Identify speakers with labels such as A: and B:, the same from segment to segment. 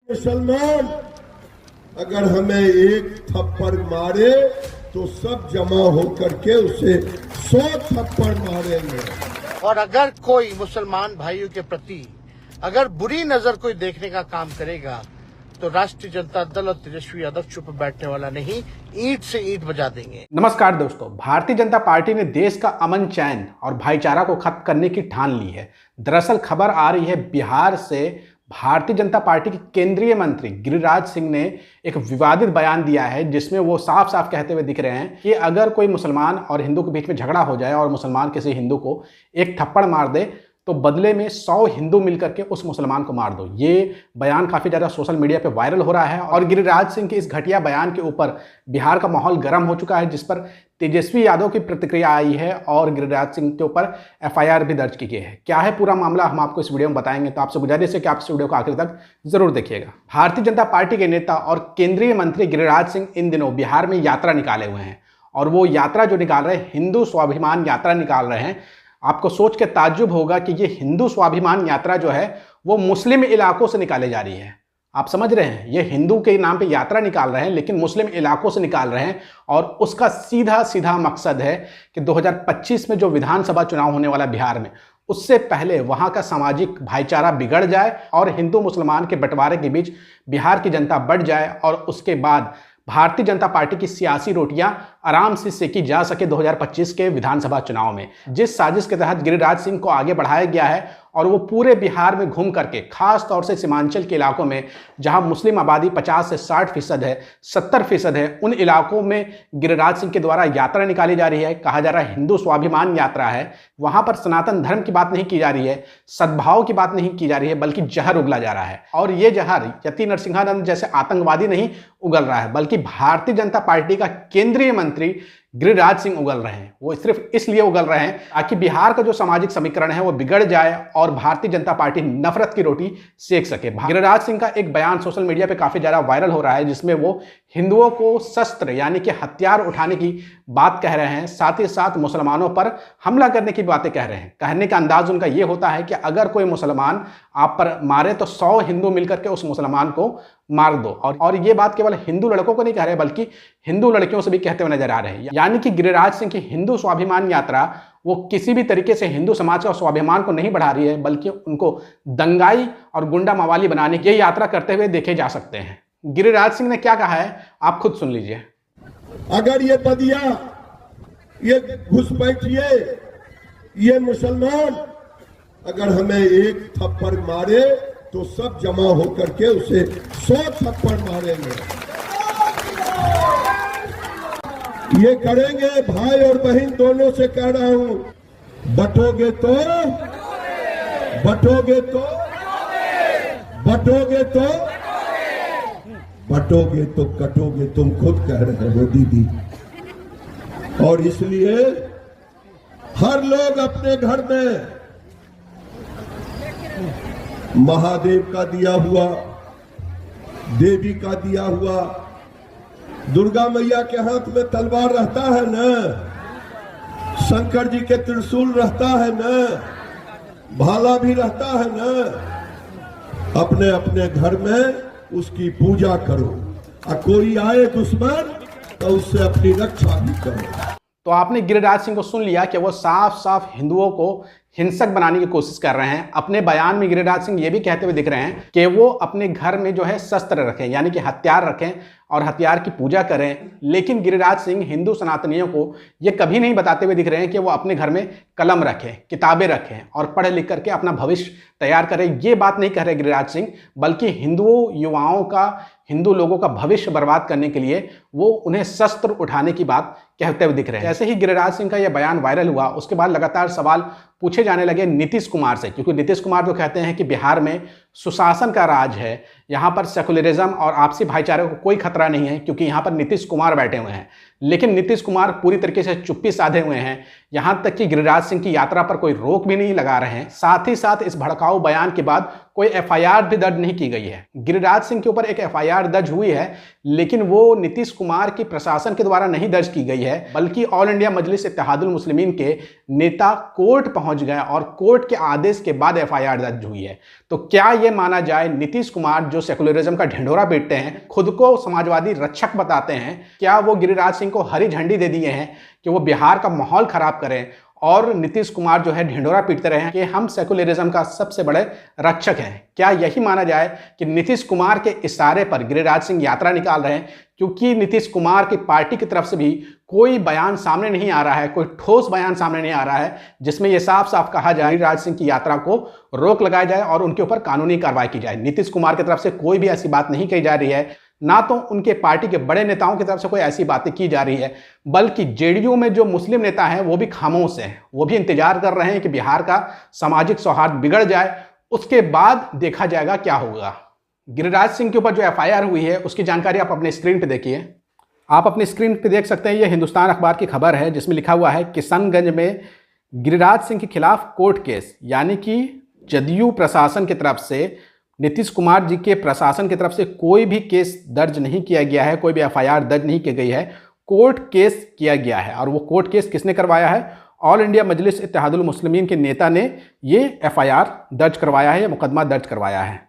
A: मुसलमान अगर हमें एक थप्पड़ मारे तो सब जमा होकर के उसे 100 थप्पड़ मारेंगे।
B: और अगर कोई मुसलमान भाइयों के प्रति अगर बुरी नजर कोई देखने का काम करेगा तो राष्ट्रीय जनता दल और तेजस्वी यादव चुप बैठने वाला नहीं, ईंट से ईंट बजा देंगे।
C: नमस्कार दोस्तों, भारतीय जनता पार्टी ने देश का अमन, चैन और भाईचारा को खत्म करने की ठान ली है। दरअसल खबर आ रही है बिहार से। भारतीय जनता पार्टी के केंद्रीय मंत्री गिरिराज सिंह ने एक विवादित बयान दिया है जिसमें वो साफ साफ कहते हुए दिख रहे हैं कि अगर कोई मुसलमान और हिंदू के बीच में झगड़ा हो जाए और मुसलमान किसी हिंदू को एक थप्पड़ मार दे तो बदले में 100 हिंदू मिलकर के उस मुसलमान को मार दो। ये बयान काफ़ी ज़्यादा सोशल मीडिया पे वायरल हो रहा है और गिरिराज सिंह के इस घटिया बयान के ऊपर बिहार का माहौल गर्म हो चुका है, जिस पर तेजस्वी यादव की प्रतिक्रिया आई है और गिरिराज सिंह के ऊपर FIR भी दर्ज की गई है। क्या है पूरा मामला, हम आपको इस वीडियो में बताएंगे, तो आपसे गुजारिश है कि आप इस वीडियो को आखिर तक जरूर देखिएगा। भारतीय जनता पार्टी के नेता और केंद्रीय मंत्री गिरिराज सिंह इन दिनों बिहार में यात्रा निकाले हुए हैं और वो यात्रा जो निकाल रहे हैं, हिंदू स्वाभिमान यात्रा निकाल रहे हैं। आपको सोच के ताज्जुब होगा कि ये हिंदू स्वाभिमान यात्रा जो है वो मुस्लिम इलाकों से निकाले जा रही है। आप समझ रहे हैं, ये हिंदू के नाम पे यात्रा निकाल रहे हैं लेकिन मुस्लिम इलाकों से निकाल रहे हैं और उसका सीधा सीधा मकसद है कि 2025 में जो विधानसभा चुनाव होने वाला बिहार में, उससे पहले वहां का सामाजिक भाईचारा बिगड़ जाए और हिंदू मुसलमान के बंटवारे के बीच बिहार की जनता बढ़ जाए और उसके बाद भारतीय जनता पार्टी की सियासी रोटियां आराम से सेकी जा सके 2025 के विधानसभा चुनाव में। जिस साजिश के तहत गिरिराज सिंह को आगे बढ़ाया गया है और वो पूरे बिहार में घूम करके, खास तौर से सीमांचल के इलाकों में जहां मुस्लिम आबादी 50 से 60% है, 70% है, उन इलाकों में गिरिराज सिंह के द्वारा यात्रा निकाली जा रही है। कहा जा रहा है हिंदू स्वाभिमान यात्रा है। वहां पर सनातन धर्म की बात नहीं की जा रही है, सद्भाव की बात नहीं की जा रही है, बल्कि जहर उगला जा रहा है। और ये जहर यति नरसिंहानंद जैसे आतंकवादी नहीं उगल रहा है, बल्कि भारतीय जनता पार्टी का केंद्रीय मंत्री गिरिराज सिंह उगल रहे हैं। वो सिर्फ इसलिए उगल रहे हैं ताकि बिहार का जो सामाजिक समीकरण है वो बिगड़ जाए और भारतीय जनता पार्टी नफरत की रोटी सेक सके। गिरिराज सिंह का एक बयान सोशल मीडिया पे काफी ज्यादा वायरल हो रहा है जिसमें वो हिंदुओं को शस्त्र यानी कि हथियार उठाने की बात कह रहे हैं, साथ ही साथ मुसलमानों पर हमला करने की बातें कह रहे हैं। कहने का अंदाज उनका ये होता है कि अगर कोई मुसलमान आप पर मारे तो 100 हिंदू मिलकर के उस मुसलमान को मार दो। और ये बात केवल हिंदू लड़कों को नहीं कह रहे बल्कि हिंदू लड़कियों से भी कहते हुए नजर आ रहे हैं। यानी कि गिरिराज सिंह की हिंदू स्वाभिमान यात्रा वो किसी भी तरीके से हिंदू समाज का स्वाभिमान को नहीं बढ़ा रही है, बल्कि उनको दंगाई और गुंडा मवाली बनाने की यात्रा करते हुए देखे जा सकते हैं। गिरिराज सिंह ने क्या कहा है आप खुद सुन लीजिए।
A: अगर ये बदिया, ये घुसपैठिए, ये मुसलमान अगर हमें एक थप्पड़ मारे तो सब जमा होकर के उसे 100 थप्पड़ मारेंगे। ये करेंगे, भाई और बहन दोनों से कह रहा हूं। बटोगे तो बटोगे तो बटोगे तो बटोगे तो कटोगे, तुम खुद कह रहे हो दीदी। और इसलिए हर लोग अपने घर में महादेव का दिया हुआ, देवी का दिया हुआ, दुर्गा मैया के हाथ में तलवार रहता है न, शंकर जी के त्रिशूल रहता है न, भाला भी रहता है न। अपने अपने घर में उसकी पूजा करो और कोई आए दुश्मन तो उससे अपनी रक्षा भी करो।
C: तो आपने गिरिराज सिंह को सुन लिया कि वो साफ साफ हिंदुओं को हिंसक बनाने की कोशिश कर रहे हैं। अपने बयान में गिरिराज सिंह ये भी कहते हुए दिख रहे हैं कि वो अपने घर में जो है शस्त्र रखें, यानी कि हथियार रखें और हथियार की पूजा करें। लेकिन गिरिराज सिंह हिंदू सनातनियों को ये कभी नहीं बताते हुए दिख रहे हैं कि वो अपने घर में कलम रखें, किताबें रखें और पढ़ लिख करके अपना भविष्य तैयार करें। ये बात नहीं कह रहे गिरिराज सिंह, बल्कि हिंदुओं युवाओं का, हिंदू लोगों का भविष्य बर्बाद करने के लिए वो उन्हें शस्त्र उठाने की बात कहते हुए दिख रहे हैं। जैसे ही गिरिराज सिंह का यह बयान वायरल हुआ उसके बाद लगातार सवाल पूछे जाने लगे नीतीश कुमार से, क्योंकि नीतीश कुमार जो कहते हैं कि बिहार में सुशासन का राज है, यहाँ पर सेकुलरिज्म और आपसी भाईचारे को कोई खतरा नहीं है क्योंकि यहाँ पर नीतीश कुमार बैठे हुए हैं। लेकिन नीतीश कुमार पूरी तरीके से चुप्पी साधे हुए हैं, यहाँ तक कि गिरिराज सिंह की यात्रा पर कोई रोक भी नहीं लगा रहे हैं। साथ ही साथ इस भड़काऊ बयान के बाद कोई एफआईआर भी दर्ज नहीं की गई है। गिरिराज सिंह के ऊपर एक एफआईआर दर्ज हुई है, लेकिन वो नीतीश कुमार की प्रशासन के द्वारा नहीं दर्ज की गई है, बल्कि ऑल इंडिया मजलिस इत्तेहादुल मुस्लिमीन के नेता कोर्ट पहुंच गए और कोर्ट के आदेश के बाद एफआईआर दर्ज हुई है। तो क्या ये माना जाए, नीतीश कुमार जो सेकुलरिज्म का ढिंढोरा पीटते हैं, खुद को समाजवादी रक्षक बताते हैं, क्या वो गिरिराज सिंह को हरी झंडी दे दिए हैं कि वो बिहार का माहौल खराब करें और नीतीश कुमार जो है ढिंढोरा पीटते रहे हैं कि हम सेकुलरिज्म का सबसे बड़े रक्षक हैं? क्या यही माना जाए कि नीतीश कुमार के इशारे पर गिरिराज सिंह यात्रा निकाल रहे हैं? क्योंकि नीतीश कुमार की पार्टी की तरफ से भी कोई बयान सामने नहीं आ रहा है, कोई ठोस बयान सामने नहीं आ रहा है जिसमें यह साफ साफ कहा जाए गिरिराज सिंह की यात्रा को रोक लगाया जाए और उनके ऊपर कानूनी कार्रवाई की जाए। नीतीश कुमार की तरफ से कोई भी ऐसी बात नहीं कही जा रही है, ना तो उनके पार्टी के बड़े नेताओं की तरफ से कोई ऐसी बातें की जा रही है, बल्कि जेडीयू में जो मुस्लिम नेता हैं वो भी खामोश हैं। वो भी इंतजार कर रहे हैं कि बिहार का सामाजिक सौहार्द बिगड़ जाए, उसके बाद देखा जाएगा क्या होगा। गिरिराज सिंह के ऊपर जो एफआईआर हुई है उसकी जानकारी आप अपने स्क्रीन पे देखिए। आप अपनी स्क्रीन पे देख सकते हैं, ये हिंदुस्तान अखबार की खबर है जिसमें लिखा हुआ है किशनगंज में गिरिराज सिंह के खिलाफ कोर्ट केस, यानी कि जदयू प्रशासन की तरफ से, नीतीश कुमार जी के प्रशासन की तरफ से कोई भी केस दर्ज नहीं किया गया है, कोई भी एफआईआर दर्ज नहीं की गई है, कोर्ट केस किया गया है। और वो कोर्ट केस किसने करवाया है? ऑल इंडिया मजलिस इत्तेहादुल मुस्लिमीन के नेता ने ये एफआईआर दर्ज करवाया है, मुकदमा दर्ज करवाया है।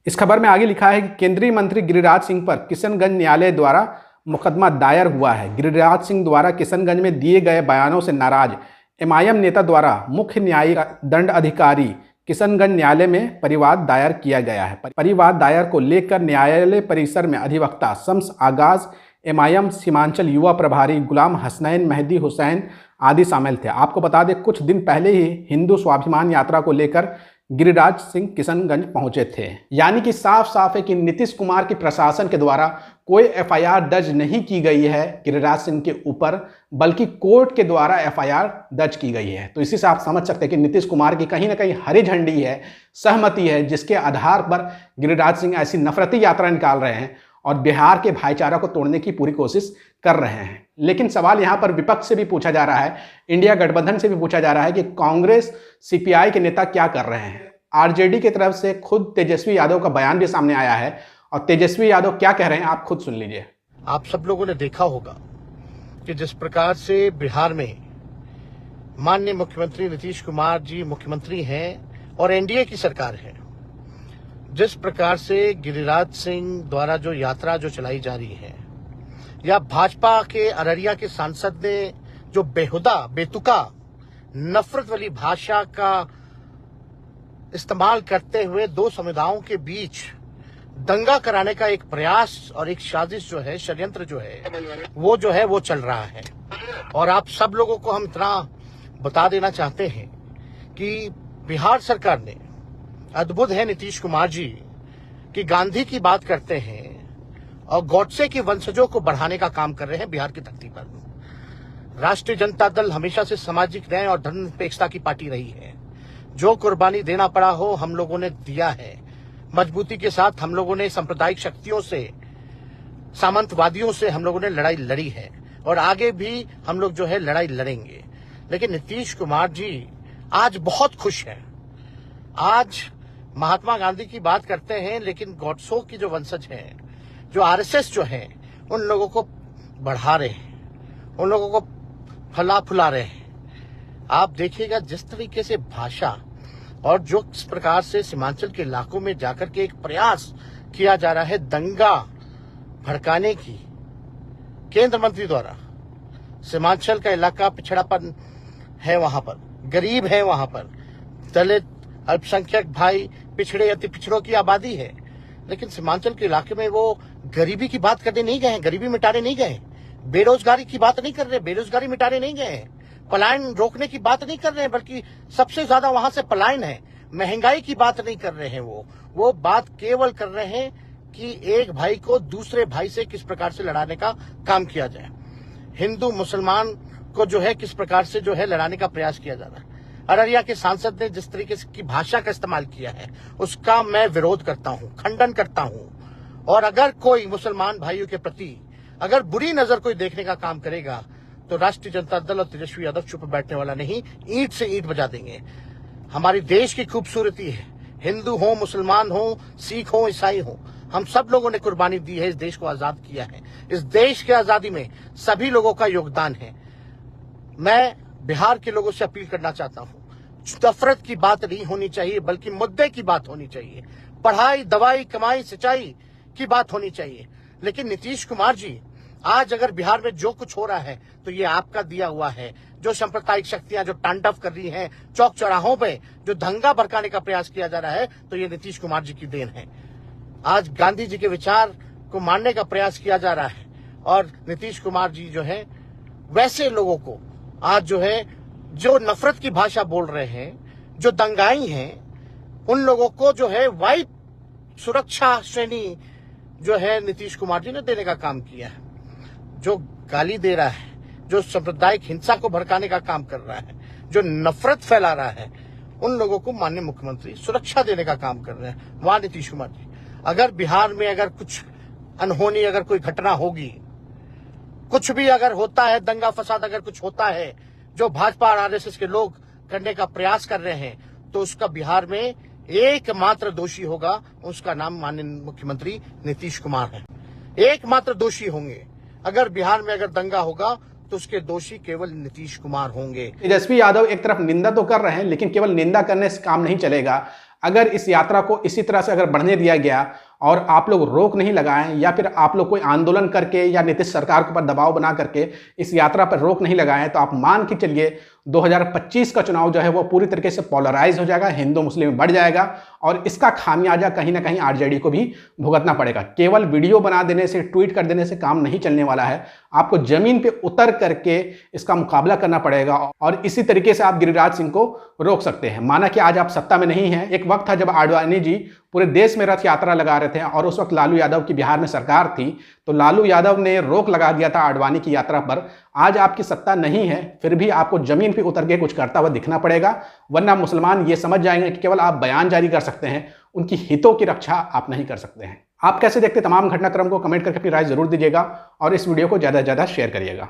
C: इस खबर में आगे लिखा है कि केंद्रीय मंत्री गिरिराज सिंह पर किशनगंज न्यायालय द्वारा मुकदमा दायर हुआ है। गिरिराज सिंह द्वारा किशनगंज में दिए गए बयानों से नाराज एमआईएम नेता द्वारा मुख्य न्यायिक दंड अधिकारी किशनगंज न्यायालय में परिवाद दायर किया गया है। परिवाद दायर को लेकर न्यायालय परिसर में अधिवक्ता शम्स आगाज, एमआईएम सीमांचल युवा प्रभारी गुलाम हसनैन, मेहदी हुसैन आदि शामिल थे। आपको बता दें, कुछ दिन पहले ही हिंदू स्वाभिमान यात्रा को लेकर गिरिराज सिंह किशनगंज पहुंचे थे। यानी कि साफ साफ है कि नीतीश कुमार की प्रशासन के द्वारा कोई एफआईआर दर्ज नहीं की गई है गिरिराज सिंह के ऊपर, बल्कि कोर्ट के द्वारा एफआईआर दर्ज की गई है। तो इसी से आप समझ सकते हैं कि नीतीश कुमार की कहीं ना कहीं हरी झंडी है, सहमति है, जिसके आधार पर गिरिराज सिंह ऐसी नफरती यात्रा निकाल रहे हैं और बिहार के भाईचारा को तोड़ने की पूरी कोशिश कर रहे हैं। लेकिन सवाल यहाँ पर विपक्ष से भी पूछा जा रहा है, इंडिया गठबंधन से भी पूछा जा रहा है कि कांग्रेस सीपीआई के नेता क्या कर रहे हैं। आरजेडी की तरफ से खुद तेजस्वी यादव का बयान भी सामने आया है और तेजस्वी यादव क्या कह रहे हैं आप खुद सुन लीजिए।
B: आप सब लोगों ने देखा होगा कि जिस प्रकार से बिहार में माननीय मुख्यमंत्री नीतीश कुमार जी मुख्यमंत्री हैं और एनडीए की सरकार है, जिस प्रकार से गिरिराज सिंह द्वारा जो यात्रा जो चलाई जा रही है, या भाजपा के अररिया के सांसद ने जो बेहुदा बेतुका नफरत वाली भाषा का इस्तेमाल करते हुए दो समुदायों के बीच दंगा कराने का एक प्रयास और एक साजिश जो है, षड्यंत्र जो है वो चल रहा है। और आप सब लोगों को हम इतना बता देना चाहते हैं कि बिहार सरकार ने, अद्भुत है नीतीश कुमार जी कि गांधी की बात करते हैं और गॉडसे के वंशजों को बढ़ाने का काम कर रहे हैं बिहार की धरती पर। राष्ट्रीय जनता दल हमेशा से सामाजिक न्याय और धर्मनिरपेक्षता की पार्टी रही है। जो कुर्बानी देना पड़ा हो हम लोगों ने दिया है। मजबूती के साथ हम लोगों ने सांप्रदायिक शक्तियों से, सामंतवादियों से हम लोगों ने लड़ाई लड़ी है और आगे भी हम लोग जो है लड़ाई लड़ेंगे। लेकिन नीतीश कुमार जी आज बहुत खुश हैं। आज महात्मा गांधी की बात करते हैं, लेकिन गॉडसो की जो वंशज हैं, जो आरएसएस जो है, उन लोगों को बढ़ा रहे हैं, उन लोगों को फला फुला रहे हैं। आप देखिएगा जिस तरीके से भाषा और जो इस प्रकार से सीमांचल के इलाकों में जाकर के एक प्रयास किया जा रहा है दंगा भड़काने की केंद्र मंत्री द्वारा। सीमांचल का इलाका पिछड़ापन है, वहां पर गरीब है, वहां पर दलित, अल्पसंख्यक भाई, पिछड़े अति पिछड़ों की आबादी है। लेकिन सीमांचल के इलाके में वो गरीबी की बात करने नहीं गए, गरीबी मिटाने नहीं गए, बेरोजगारी की बात नहीं कर रहे, बेरोजगारी मिटाने नहीं गए, पलायन रोकने की बात नहीं कर रहे हैं, बल्कि सबसे ज्यादा वहां से पलायन है। महंगाई की बात नहीं कर रहे हैं, वो बात केवल कर रहे हैं कि एक भाई को दूसरे भाई से किस प्रकार से लड़ाने का काम किया जाए, हिंदू मुसलमान को जो है किस प्रकार से जो है लड़ाने का प्रयास किया जा रहा है। अररिया के सांसद ने जिस तरीके की भाषा का इस्तेमाल किया है उसका मैं विरोध करता हूं, खंडन करता हूं। और अगर कोई मुसलमान भाइयों के प्रति अगर बुरी नजर कोई देखने का काम करेगा तो राष्ट्रीय जनता दल और तेजस्वी यादव चुप बैठने वाला नहीं, ईंट से ईंट बजा देंगे। हमारी देश की खूबसूरती है, हिंदू हो, मुसलमान हो, सिख हो, ईसाई हो, हम सब लोगों ने कुर्बानी दी है, इस देश को आजाद किया है। इस देश की आजादी में सभी लोगों का योगदान है। मैं बिहार के लोगों से अपील करना चाहता हूं, नफरत की बात नहीं होनी चाहिए, बल्कि मुद्दे की बात होनी चाहिए। पढ़ाई, दवाई, कमाई, सिंचाई की बात होनी चाहिए। लेकिन नीतीश कुमार जी, आज अगर बिहार में जो कुछ हो रहा है तो ये आपका दिया हुआ है। जो सांप्रदायिक शक्तियां जो तांडव कर रही हैं, चौक चौराहों पे जो दंगा भड़काने का प्रयास किया जा रहा है, तो ये नीतीश कुमार जी की देन है। आज गांधी जी के विचार को मानने का प्रयास किया जा रहा है और नीतीश कुमार जी जो है वैसे लोगों को आज जो है, जो नफरत की भाषा बोल रहे हैं, जो दंगाई हैं, उन लोगों को जो है वाइब सुरक्षा श्रेणी जो है नीतीश कुमार जी ने देने का काम किया है। जो गाली दे रहा है, जो सांप्रदायिक हिंसा को भड़काने का काम कर रहा है, जो नफरत फैला रहा है, उन लोगों को माननीय मुख्यमंत्री सुरक्षा देने का काम कर रहे हैं। वहां नीतीश कुमार जी, अगर बिहार में अगर कुछ अनहोनी, अगर कोई घटना होगी, कुछ भी अगर होता है, दंगा फसाद अगर कुछ होता है जो भाजपा और आरएसएस के लोग करने का प्रयास कर रहे हैं, तो उसका बिहार में एकमात्र दोषी होगा, उसका नाम माननीय मुख्यमंत्री नीतीश कुमार है। एकमात्र दोषी होंगे। अगर बिहार में अगर दंगा होगा तो उसके दोषी केवल नीतीश कुमार होंगे।
C: तेजस्वी यादव एक तरफ निंदा तो कर रहे हैं, लेकिन केवल निंदा करने से काम नहीं चलेगा। अगर इस यात्रा को इसी तरह से अगर बढ़ने दिया गया और आप लोग रोक नहीं लगाएं, या फिर आप लोग कोई आंदोलन करके या नीतीश सरकार के ऊपर दबाव बना करके इस यात्रा पर रोक नहीं लगाएं, तो आप मान के चलिए 2025 का चुनाव जो है वो पूरी तरीके से पोलराइज हो जाएगा, हिंदू मुस्लिम बढ़ जाएगा और इसका खामियाजा कहीं ना कहीं आरजेडी को भी भुगतना पड़ेगा। केवल वीडियो बना देने से, ट्वीट कर देने से काम नहीं चलने वाला है। आपको जमीन पे उतर करके इसका मुकाबला करना पड़ेगा और इसी तरीके से आप गिरिराज सिंह को रोक सकते हैं। माना कि आज आप सत्ता में नहीं हैं, एक वक्त था जब आडवाणी जी पूरे देश में रथ यात्रा लगा रहे थे और उस वक्त लालू यादव की बिहार में सरकार थी, तो लालू यादव ने रोक लगा दिया था आडवाणी की यात्रा पर। आज आपकी सत्ता नहीं है, फिर भी आपको जमीन पे उतर के कुछ करता हुआ दिखना पड़ेगा, वरना मुसलमान ये समझ जाएंगे कि केवल आप बयान जारी कर सकते हैं, उनकी हितों की रक्षा आप नहीं कर सकते हैं। आप कैसे देखते तमाम घटनाक्रम को कमेंट करके अपनी राय जरूर दीजिएगा और इस वीडियो को ज़्यादा से ज़्यादा शेयर करिएगा।